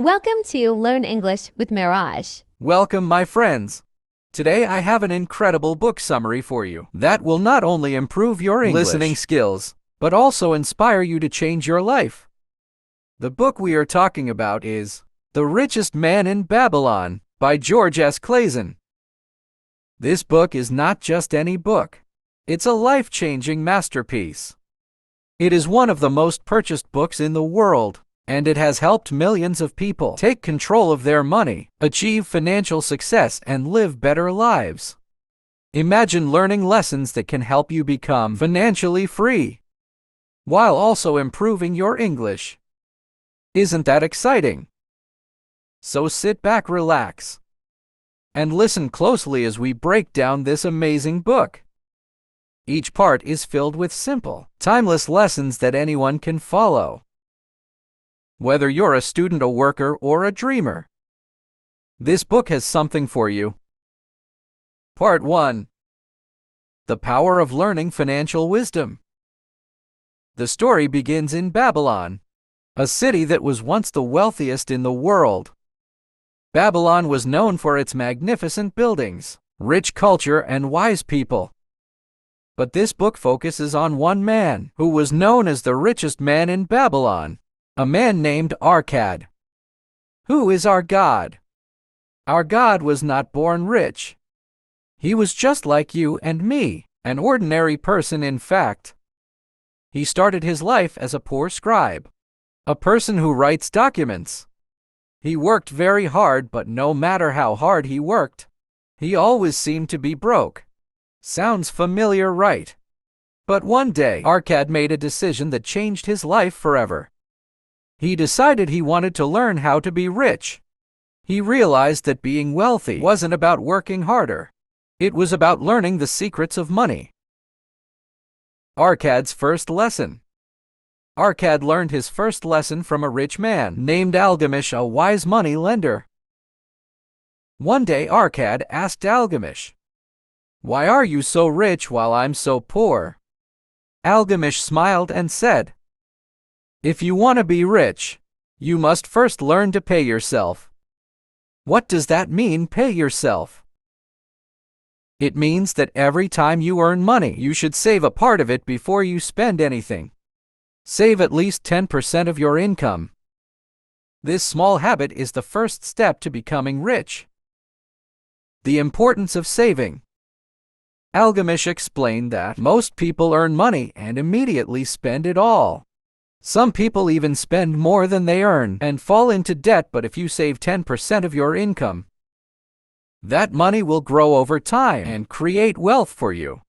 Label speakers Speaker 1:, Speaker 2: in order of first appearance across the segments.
Speaker 1: Welcome to Learn English with Mirage.
Speaker 2: Welcome, my friends. Today I have an incredible book summary for you that will not only improve your English listening skills, but also inspire you to change your life. The book we are talking about is The Richest Man in Babylon by George S. Clason. This book is not just any book. It's a life-changing masterpiece. It is one of the most purchased books in the world, and it has helped millions of people take control of their money, achieve financial success, and live better lives. Imagine learning lessons that can help you become financially free, while also improving your English. Isn't that exciting? So sit back, relax, and listen closely as we break down this amazing book. Each part is filled with simple, timeless lessons that anyone can follow. Whether you're a student, a worker, or a dreamer, this book has something for you. Part 1. The Power of Learning Financial Wisdom. The story begins in Babylon, a city that was once the wealthiest in the world. Babylon was known for its magnificent buildings, rich culture, and wise people. But this book focuses on one man who was known as the richest man in Babylon. A man named Arcad. Who is our God? Our God was not born rich. He was just like you and me, an ordinary person in fact. He started his life as a poor scribe, a person who writes documents. He worked very hard, but no matter how hard he worked, he always seemed to be broke. Sounds familiar, right? But one day, Arcad made a decision that changed his life forever. He decided he wanted to learn how to be rich. He realized that being wealthy wasn't about working harder. It was about learning the secrets of money. Arcad's first lesson. Arcad learned his first lesson from a rich man named Algamish, a wise money lender. One day Arcad asked Algamish, "Why are you so rich while I'm so poor?" Algamish smiled and said, "If you want to be rich, you must first learn to pay yourself." What does that mean, pay yourself? It means that every time you earn money, you should save a part of it before you spend anything. Save at least 10% of your income. This small habit is the first step to becoming rich. The importance of saving. Algamish explained that most people earn money and immediately spend it all. Some people even spend more than they earn and fall into debt, but if you save 10% of your income, that money will grow over time and create wealth for you.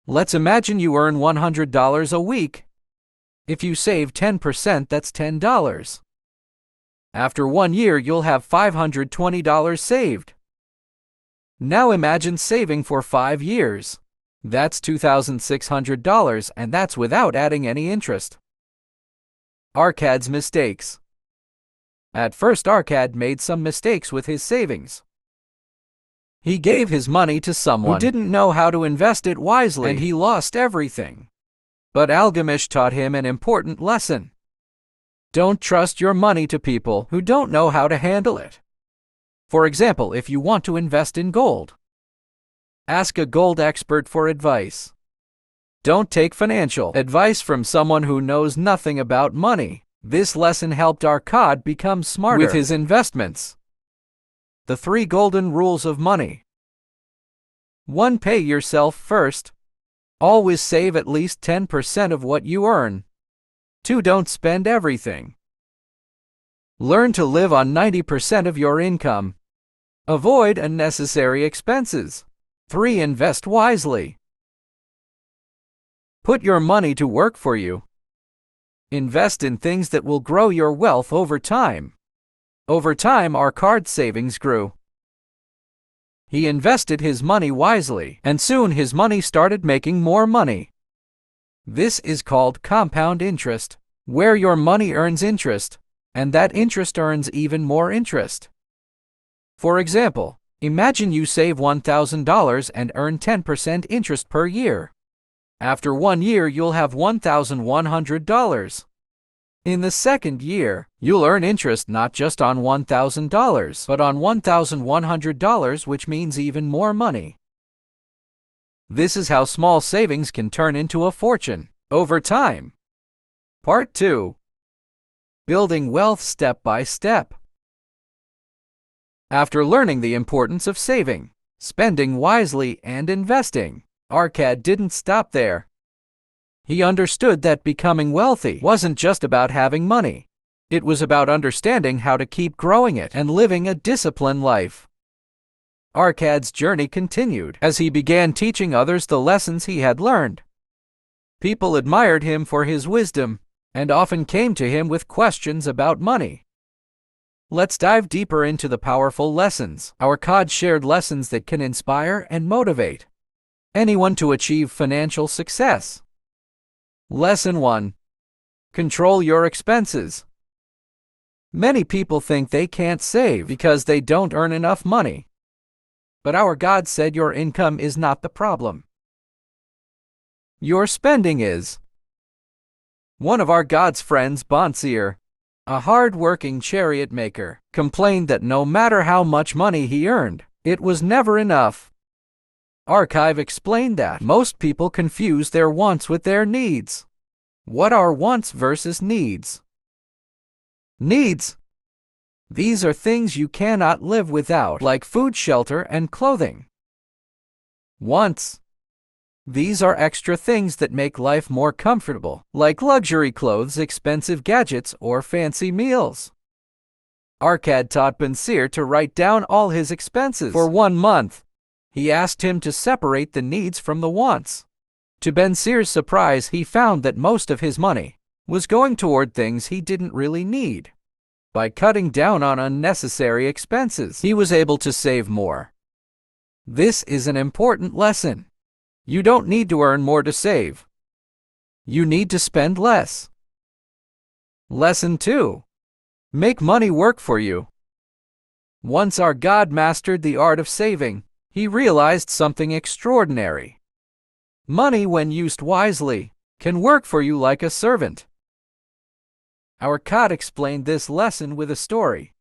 Speaker 2: Let's imagine you earn $100 a week. If you save 10%, that's $10. After 1 year, you'll have $520 saved. Now imagine saving for 5 years. That's $2,600, and that's without adding any interest. Arcad's mistakes. At first, Arcad made some mistakes with his savings. He gave his money to someone who didn't know how to invest it wisely, and he lost everything. But Algamish taught him an important lesson. Don't trust your money to people who don't know how to handle it. For example, if you want to invest in gold, ask a gold expert for advice. Don't take financial advice from someone who knows nothing about money. This lesson helped Arcad become smarter with his investments. The 3 golden rules of money. 1. Pay yourself first. Always save at least 10% of what you earn. 2. Don't spend everything. Learn to live on 90% of your income. Avoid unnecessary expenses. 3. Invest wisely. Put your money to work for you. Invest in things that will grow your wealth over time. Over time, Arcad's savings grew. He invested his money wisely, and soon his money started making more money. This is called compound interest, where your money earns interest, and that interest earns even more interest. For example, imagine you save $1,000 and earn 10% interest per year. After 1 year, you'll have $1,100. In the second year, you'll earn interest not just on $1,000, but on $1,100, which means even more money. This is how small savings can turn into a fortune over time. Part 2. Building wealth step by step. After learning the importance of saving, spending wisely, and investing, Arcad didn't stop there. He understood that becoming wealthy wasn't just about having money. It was about understanding how to keep growing it and living a disciplined life. Arcad's journey continued as he began teaching others the lessons he had learned. People admired him for his wisdom and often came to him with questions about money. Let's dive deeper into the powerful lessons. Arcad shared lessons that can inspire and motivate anyone to achieve financial success. Lesson 1. Control your expenses. Many people think they can't save because they don't earn enough money. But our God said your income is not the problem. Your spending is. One of our God's friends, Bonsier, a hard-working chariot maker, complained that no matter how much money he earned, it was never enough. Archive explained that most people confuse their wants with their needs. What are wants versus needs? Needs. These are things you cannot live without, like food, shelter, and clothing. Wants. These are extra things that make life more comfortable, like luxury clothes, expensive gadgets, or fancy meals. Arcad taught Bonsier to write down all his expenses for 1 month. He asked him to separate the needs from the wants. To Bensier's surprise, he found that most of his money was going toward things he didn't really need. By cutting down on unnecessary expenses, he was able to save more. This is an important lesson. You don't need to earn more to save. You need to spend less. Lesson 2. Make money work for you. Once our God mastered the art of saving, he realized something extraordinary. Money, when used wisely, can work for you like a servant. Our God explained this lesson with a story.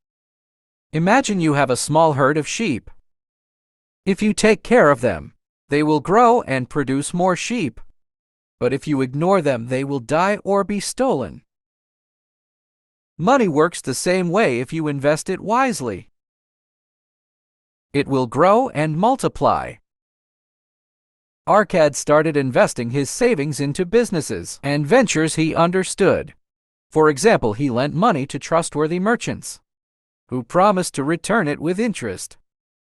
Speaker 2: Imagine you have a small herd of sheep. If you take care of them, they will grow and produce more sheep. But if you ignore them, they will die or be stolen. Money works the same way if you invest it wisely. It will grow and multiply. Arcad started investing his savings into businesses and ventures he understood. For example, he lent money to trustworthy merchants, who promised to return it with interest.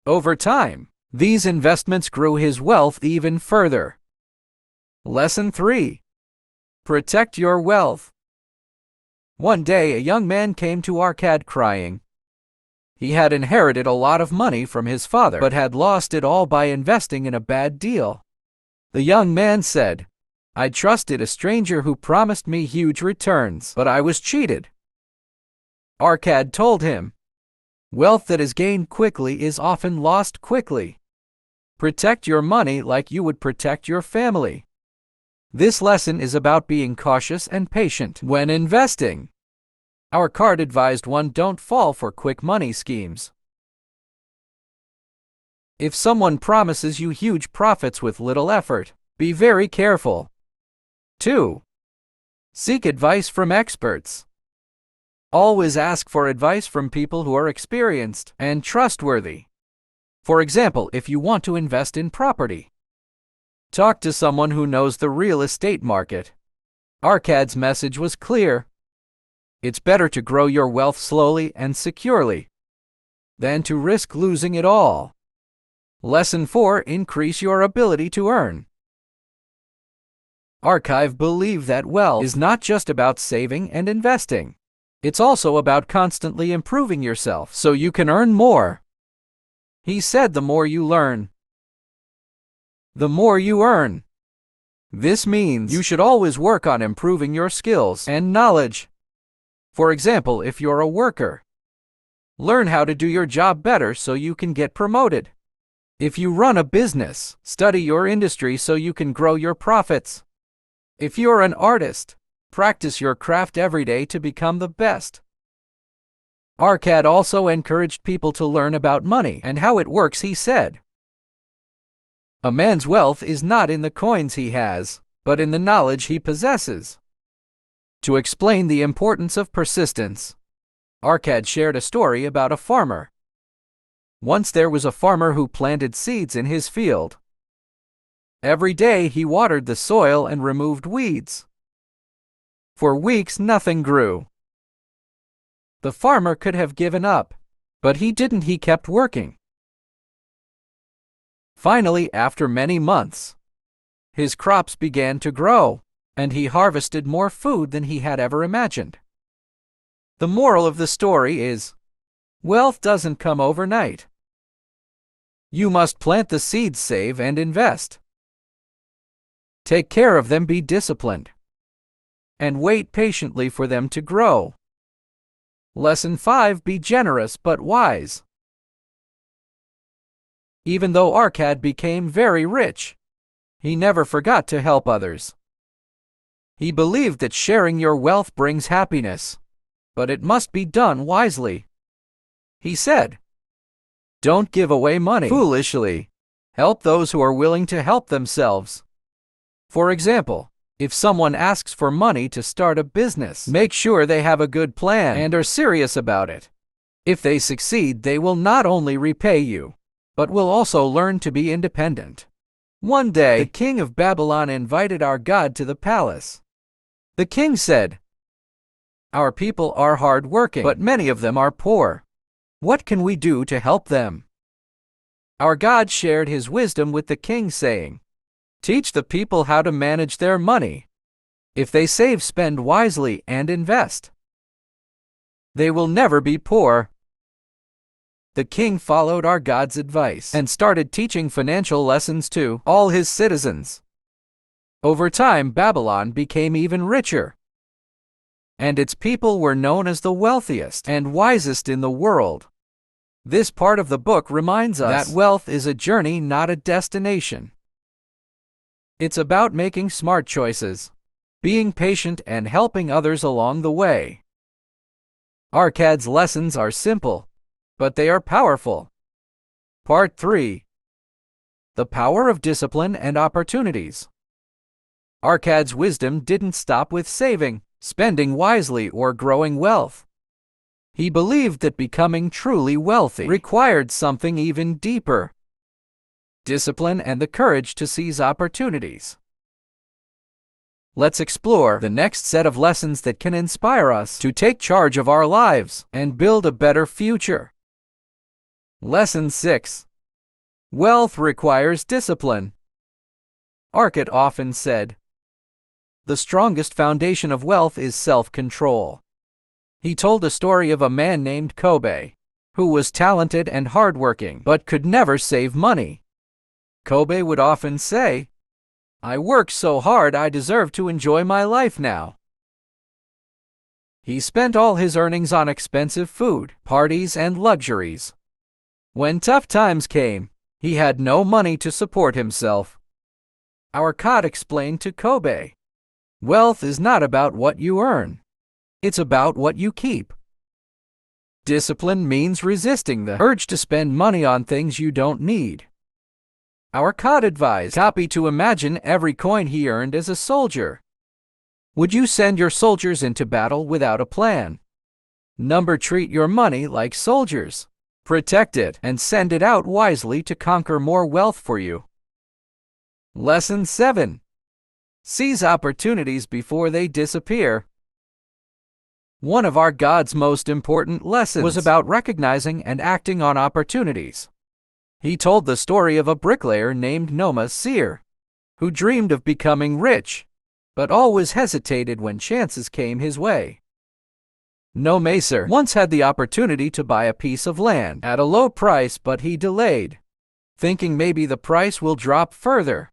Speaker 2: Over time, these investments grew his wealth even further. Lesson 3. Protect your wealth. One day, a young man came to Arcad crying. He had inherited a lot of money from his father, but had lost it all by investing in a bad deal. The young man said, "I trusted a stranger who promised me huge returns, but I was cheated." Arcad told him, "Wealth that is gained quickly is often lost quickly. Protect your money like you would protect your family." This lesson is about being cautious and patient when investing. Our card advised one don't fall for quick money schemes. If someone promises you huge profits with little effort, be very careful. 2. Seek advice from experts. Always ask for advice from people who are experienced and trustworthy. For example, if you want to invest in property, talk to someone who knows the real estate market. Arcad's message was clear. It's better to grow your wealth slowly and securely than to risk losing it all. Lesson 4. Increase your ability to earn. Archive believed that wealth is not just about saving and investing. It's also about constantly improving yourself so you can earn more. He said the more you learn, the more you earn. This means you should always work on improving your skills and knowledge. For example, if you're a worker, learn how to do your job better so you can get promoted. If you run a business, study your industry so you can grow your profits. If you're an artist, Practice your craft every day to become the best. Arcad also encouraged people to learn about money and how it works. He said, "A man's wealth is not in the coins he has, but in the knowledge he possesses." To explain the importance of persistence, Arcad shared a story about a farmer. Once there was a farmer who planted seeds in his field. Every day he watered the soil and removed weeds. For weeks nothing grew. The farmer could have given up, but he didn't. He kept working. Finally, after many months, his crops began to grow, and he harvested more food than he had ever imagined. The moral of the story is, wealth doesn't come overnight. You must plant the seeds, save, and invest. Take care of them, be disciplined, and wait patiently for them to grow. Lesson 5: Be generous but wise. Even though Arcad became very rich, he never forgot to help others. He believed that sharing your wealth brings happiness, but it must be done wisely. He said, "Don't give away money foolishly. Help those who are willing to help themselves." For example, if someone asks for money to start a business, make sure they have a good plan and are serious about it. If they succeed, they will not only repay you, but will also learn to be independent. One day, the king of Babylon invited our God to the palace. The king said, "Our people are hard-working, but many of them are poor. What can we do to help them?" Our God shared his wisdom with the king, saying, "Teach the people how to manage their money. If they save, spend wisely, and invest, they will never be poor." The king followed our God's advice and started teaching financial lessons to all his citizens. Over time, Babylon became even richer, and its people were known as the wealthiest and wisest in the world. This part of the book reminds us that wealth is a journey, not a destination. It's about making smart choices, being patient, and helping others along the way. Arcad's lessons are simple, but they are powerful. Part 3: The Power of Discipline and Opportunities. Arcad's wisdom didn't stop with saving, spending wisely, or growing wealth. He believed that becoming truly wealthy required something even deeper: discipline and the courage to seize opportunities. Let's explore the next set of lessons that can inspire us to take charge of our lives and build a better future. Lesson 6: Wealth requires discipline. Arcad often said, "The strongest foundation of wealth is self-control." He told a story of a man named Kobe, who was talented and hardworking but could never save money. Kobe would often say, "I work so hard, I deserve to enjoy my life now." He spent all his earnings on expensive food, parties, and luxuries. When tough times came, he had no money to support himself. Our God explained to Kobe, "Wealth is not about what you earn. It's about what you keep." Discipline means resisting the urge to spend money on things you don't need. Our God advised Copy to imagine every coin he earned as a soldier. Would you send your soldiers into battle without a plan? Treat your money like soldiers. Protect it and send it out wisely to conquer more wealth for you. Lesson 7: Seize opportunities before they disappear. One of our God's most important lessons was about recognizing and acting on opportunities. He told the story of a bricklayer named Noma Seer, who dreamed of becoming rich, but always hesitated when chances came his way. Noma Seer once had the opportunity to buy a piece of land at a low price, but he delayed, thinking maybe the price will drop further.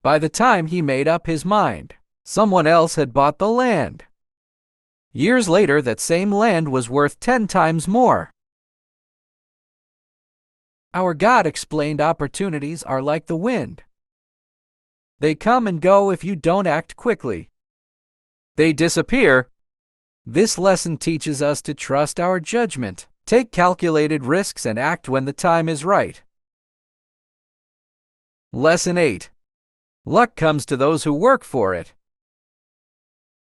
Speaker 2: By the time he made up his mind, someone else had bought the land. Years later, that same land was worth 10 times more. Our God explained opportunities are like the wind. They come and go if you don't act quickly. They disappear. This lesson teaches us to trust our judgment, take calculated risks, and act when the time is right. Lesson 8. Luck comes to those who work for it.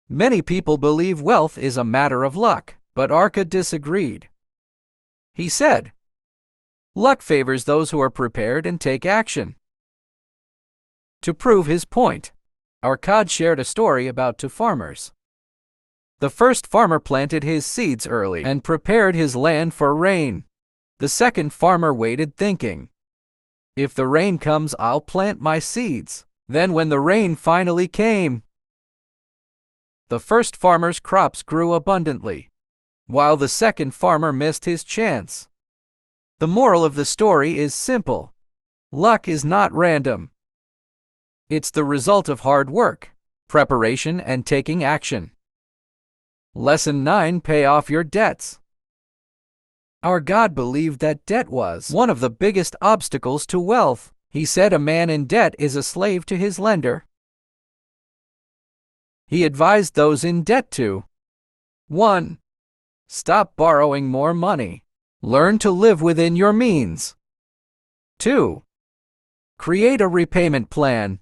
Speaker 2: Many people believe wealth is a matter of luck, but Arca disagreed. He said, luck favors those who are prepared and take action. To prove his point, Arcad shared a story about two farmers. The first farmer planted his seeds early and prepared his land for rain. The second farmer waited, thinking, if the rain comes, I'll plant my seeds. Then when the rain finally came, the first farmer's crops grew abundantly, while the second farmer missed his chance. The moral of the story is simple. Luck is not random. It's the result of hard work, preparation, and taking action. Lesson 9. Pay off your debts. Our God believed that debt was one of the biggest obstacles to wealth. He said a man in debt is a slave to his lender. He advised those in debt to 1. Stop borrowing more money. Learn to live within your means. 2. Create a repayment plan.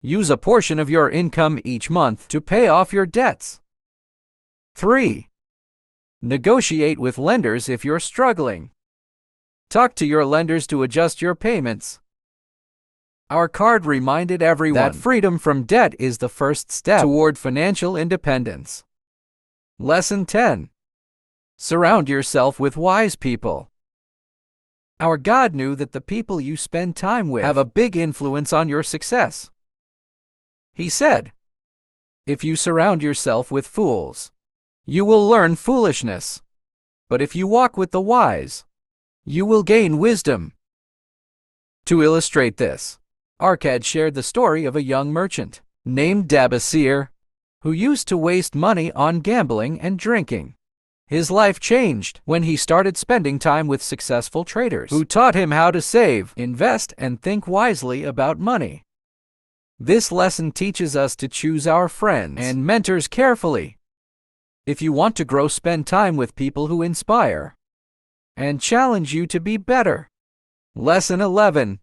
Speaker 2: Use a portion of your income each month to pay off your debts. 3. Negotiate with lenders if you're struggling. Talk to your lenders to adjust your payments. Our card reminded everyone that freedom from debt is the first step toward financial independence. Lesson 10. Surround yourself with wise people. Our God knew that the people you spend time with have a big influence on your success. He said, if you surround yourself with fools, you will learn foolishness. But if you walk with the wise, you will gain wisdom. To illustrate this, Arcad shared the story of a young merchant named Dabasir, who used to waste money on gambling and drinking. His life changed when he started spending time with successful traders who taught him how to save, invest, and think wisely about money. This lesson teaches us to choose our friends and mentors carefully. If you want to grow, spend time with people who inspire and challenge you to be better. Lesson 11.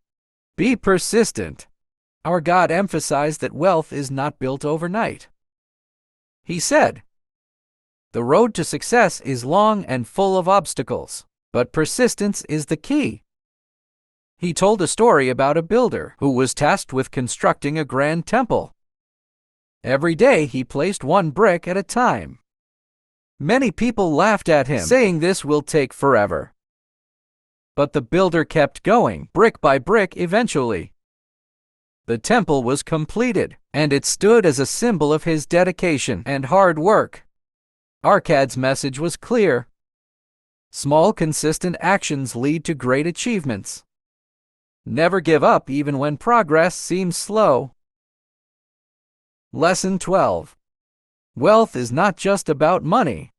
Speaker 2: Be persistent. Our God emphasized that wealth is not built overnight. He said, the road to success is long and full of obstacles, but persistence is the key. He told a story about a builder who was tasked with constructing a grand temple. Every day he placed one brick at a time. Many people laughed at him, saying this will take forever. But the builder kept going, brick by brick. Eventually, the temple was completed, and it stood as a symbol of his dedication and hard work. Arcad's message was clear. Small, consistent actions lead to great achievements. Never give up even when progress seems slow. Lesson 12. Wealth is not just about money.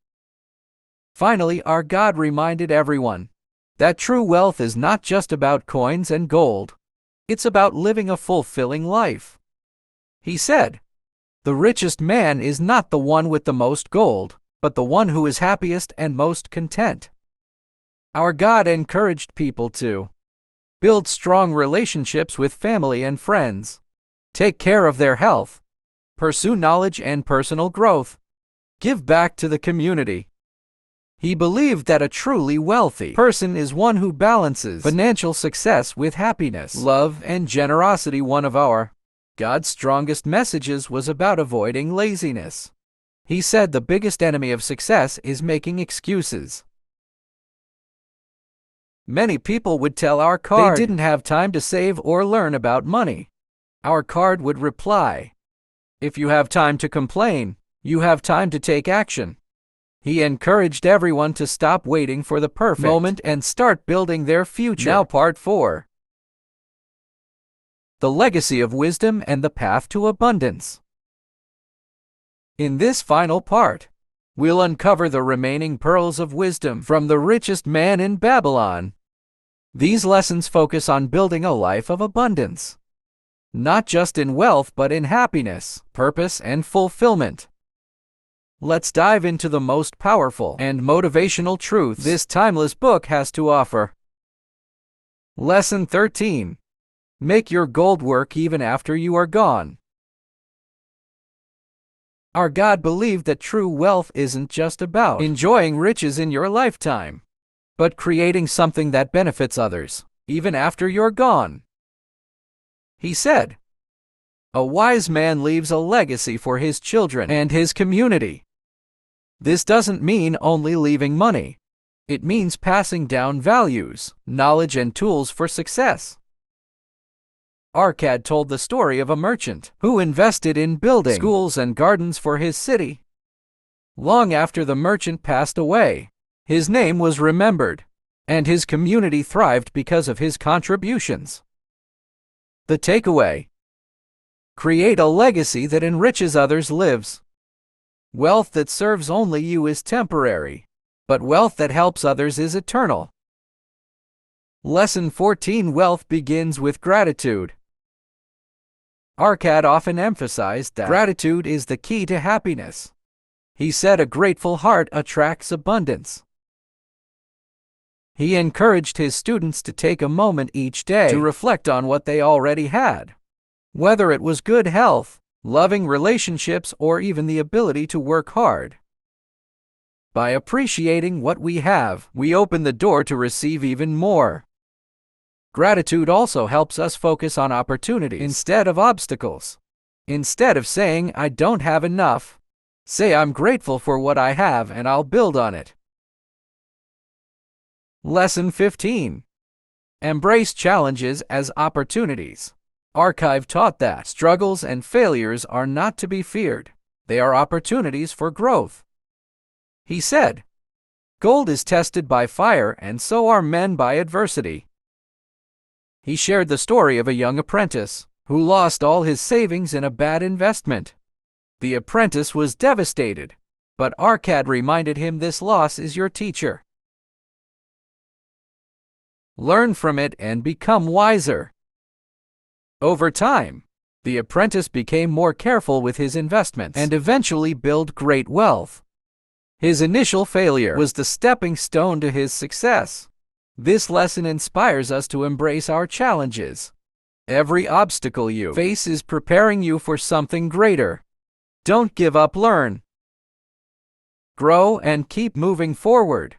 Speaker 2: Finally, our God reminded everyone that true wealth is not just about coins and gold. It's about living a fulfilling life. He said, the richest man is not the one with the most gold, but the one who is happiest and most content. Our God encouraged people to build strong relationships with family and friends, take care of their health, pursue knowledge and personal growth, give back to the community. He believed that a truly wealthy person is one who balances financial success with happiness, love, and generosity. One of our God's strongest messages was about avoiding laziness. He said the biggest enemy of success is making excuses. Many people would tell our card they didn't have time to save or learn about money. Our card would reply, if you have time to complain, you have time to take action. He encouraged everyone to stop waiting for the perfect moment and start building their future. Now, part 4. The legacy of wisdom and the path to abundance. In this final part, we'll uncover the remaining pearls of wisdom from the richest man in Babylon. These lessons focus on building a life of abundance. not just in wealth but in happiness, purpose, and fulfillment. Let's dive into the most powerful and motivational truths this timeless book has to offer. Lesson 13. Make your gold work even after you are gone. Our God believed that true wealth isn't just about enjoying riches in your lifetime, but creating something that benefits others, even after you're gone. He said, "A wise man leaves a legacy for his children and his community." This doesn't mean only leaving money. It means passing down values, knowledge, and tools for success. Arcad told the story of a merchant who invested in building schools and gardens for his city. Long after the merchant passed away, his name was remembered, and his community thrived because of his contributions. The takeaway: create a legacy that enriches others' lives. Wealth that serves only you is temporary, but wealth that helps others is eternal. Lesson 14. Wealth begins with gratitude. Arcad often emphasized that gratitude is the key to happiness. He said a grateful heart attracts abundance. He encouraged his students to take a moment each day to reflect on what they already had, whether it was good health, loving relationships, or even the ability to work hard. By appreciating what we have, we open the door to receive even more. Gratitude also helps us focus on opportunities instead of obstacles. Instead of saying, "I don't have enough," say, "I'm grateful for what I have and I'll build on it." Lesson 15. Embrace challenges as opportunities. Archive taught that struggles and failures are not to be feared. They are opportunities for growth. He said, "Gold is tested by fire, and so are men by adversity." He shared the story of a young apprentice who lost all his savings in a bad investment. The apprentice was devastated, but Arcad reminded him, "This loss is your teacher. Learn from it and become wiser." Over time, the apprentice became more careful with his investments and eventually built great wealth. His initial failure was the stepping stone to his success. This lesson inspires us to embrace our challenges. Every obstacle you face is preparing you for something greater. Don't give up, learn, grow, and keep moving forward.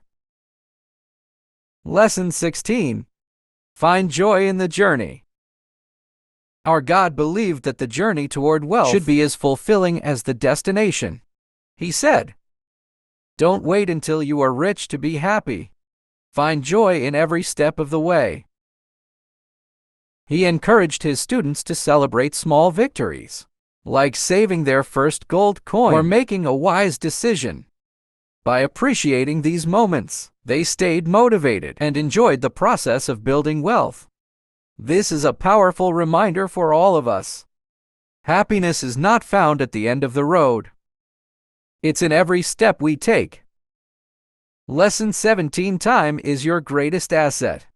Speaker 2: Lesson 16. Find joy in the journey. Our God believed that the journey toward wealth should be as fulfilling as the destination. He said, "Don't wait until you are rich to be happy. Find joy in every step of the way." He encouraged his students to celebrate small victories, like saving their first gold coin or making a wise decision. By appreciating these moments, they stayed motivated and enjoyed the process of building wealth. This is a powerful reminder for all of us. Happiness is not found at the end of the road. It's in every step we take. Lesson 17. Time is your greatest asset.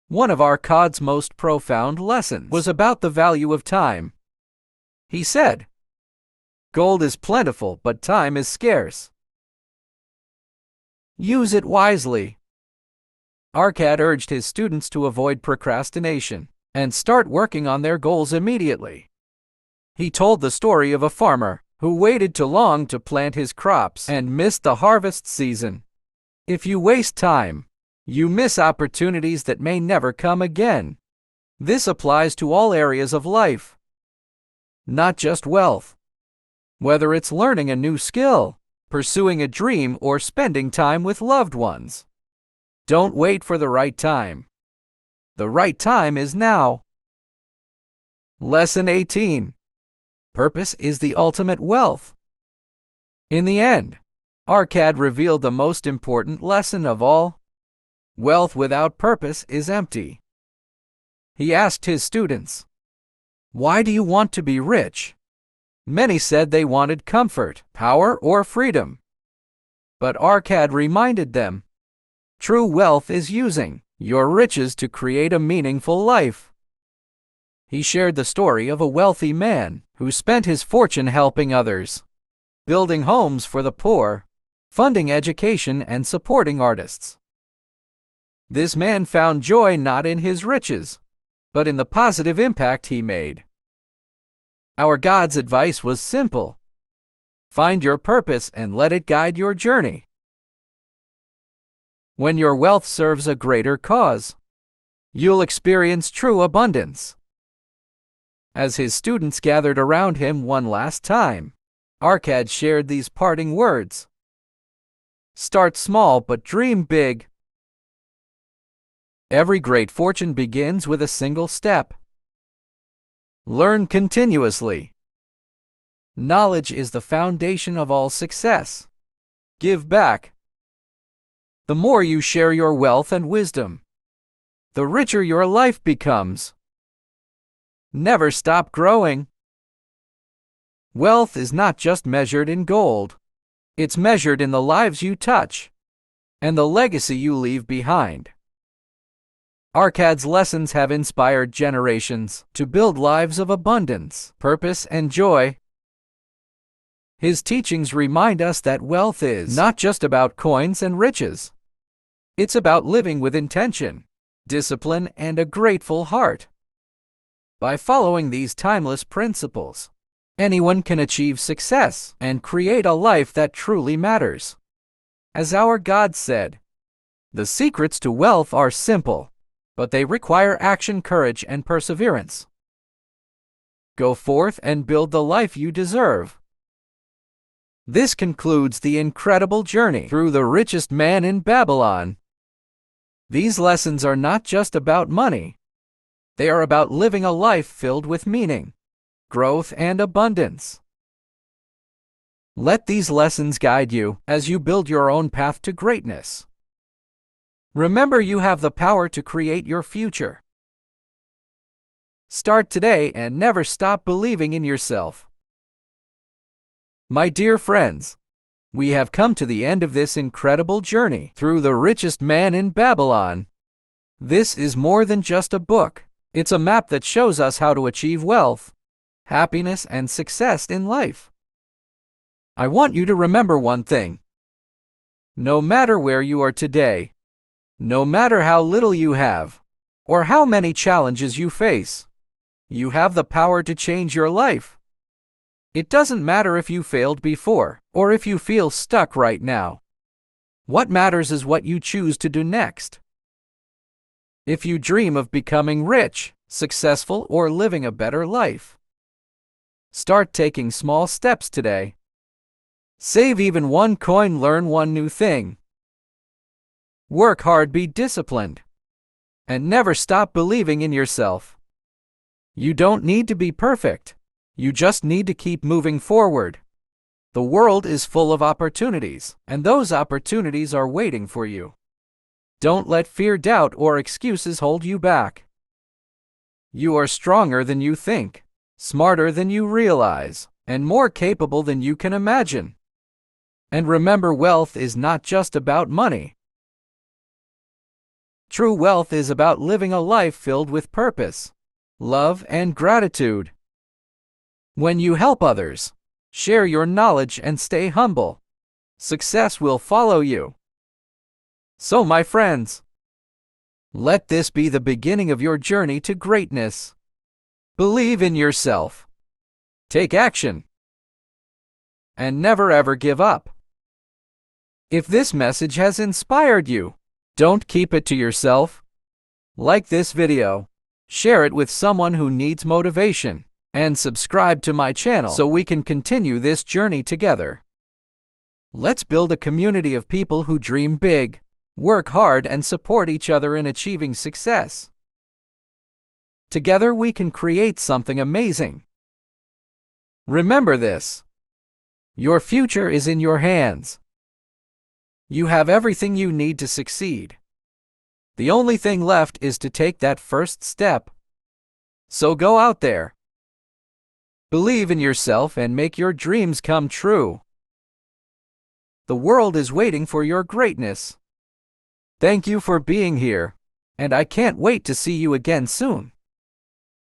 Speaker 2: One of Arcad's most profound lessons was about the value of time. He said, "Gold is plentiful, but time is scarce. Use it wisely." Arcad urged his students to avoid procrastination and start working on their goals immediately. He told the story of a farmer who waited too long to plant his crops and missed the harvest season. If you waste time, you miss opportunities that may never come again. This applies to all areas of life, not just wealth. Whether it's learning a new skill, pursuing a dream, or spending time with loved ones, don't wait for the right time. The right time is now. Lesson 18. Purpose is the ultimate wealth. In the end, Arcad revealed the most important lesson of all. Wealth without purpose is empty. He asked his students, "Why do you want to be rich?" Many said they wanted comfort, power, or freedom. But Arcad reminded them, true wealth is using your riches to create a meaningful life. He shared the story of a wealthy man who spent his fortune helping others, building homes for the poor, funding education, and supporting artists. This man found joy not in his riches, but in the positive impact he made. Our God's advice was simple: find your purpose and let it guide your journey. When your wealth serves a greater cause, you'll experience true abundance. As his students gathered around him one last time, Arcad shared these parting words: start small but dream big. Every great fortune begins with a single step. Learn continuously. Knowledge is the foundation of all success. Give back. The more you share your wealth and wisdom, the richer your life becomes. Never stop growing. Wealth is not just measured in gold. It's measured in the lives you touch and the legacy you leave behind. Arcad's lessons have inspired generations to build lives of abundance, purpose, and joy. His teachings remind us that wealth is not just about coins and riches. It's about living with intention, discipline, and a grateful heart. By following these timeless principles, anyone can achieve success and create a life that truly matters. As our God said, the secrets to wealth are simple, but they require action, courage, and perseverance. Go forth and build the life you deserve. This concludes the incredible journey through the richest man in Babylon. These lessons are not just about money. They are about living a life filled with meaning, growth, and abundance. Let these lessons guide you as you build your own path to greatness. Remember, you have the power to create your future. Start today and never stop believing in yourself. My dear friends, we have come to the end of this incredible journey through the richest man in Babylon. This is more than just a book. It's a map that shows us how to achieve wealth, happiness, and success in life. I want you to remember one thing. No matter where you are today, no matter how little you have, or how many challenges you face, you have the power to change your life. It doesn't matter if you failed before, or if you feel stuck right now. What matters is what you choose to do next. If you dream of becoming rich, successful, or living a better life, start taking small steps today. Save even one coin, learn one new thing. Work hard, be disciplined, and never stop believing in yourself. You don't need to be perfect. You just need to keep moving forward. The world is full of opportunities, and those opportunities are waiting for you. Don't let fear, doubt, or excuses hold you back. You are stronger than you think, smarter than you realize, and more capable than you can imagine. And remember, wealth is not just about money. True wealth is about living a life filled with purpose, love, and gratitude. When you help others, share your knowledge, and stay humble, success will follow you. So, my friends, let this be the beginning of your journey to greatness. Believe in yourself, take action, and never ever give up. If this message has inspired you, don't keep it to yourself. Like this video, share it with someone who needs motivation, and subscribe to my channel so we can continue this journey together. Let's build a community of people who dream big, work hard, and support each other in achieving success. Together we can create something amazing. Remember this: your future is in your hands. You have everything you need to succeed. The only thing left is to take that first step. So go out there, believe in yourself, and make your dreams come true. The world is waiting for your greatness. Thank you for being here, and I can't wait to see you again soon.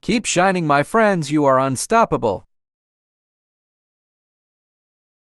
Speaker 2: Keep shining, my friends, you are unstoppable.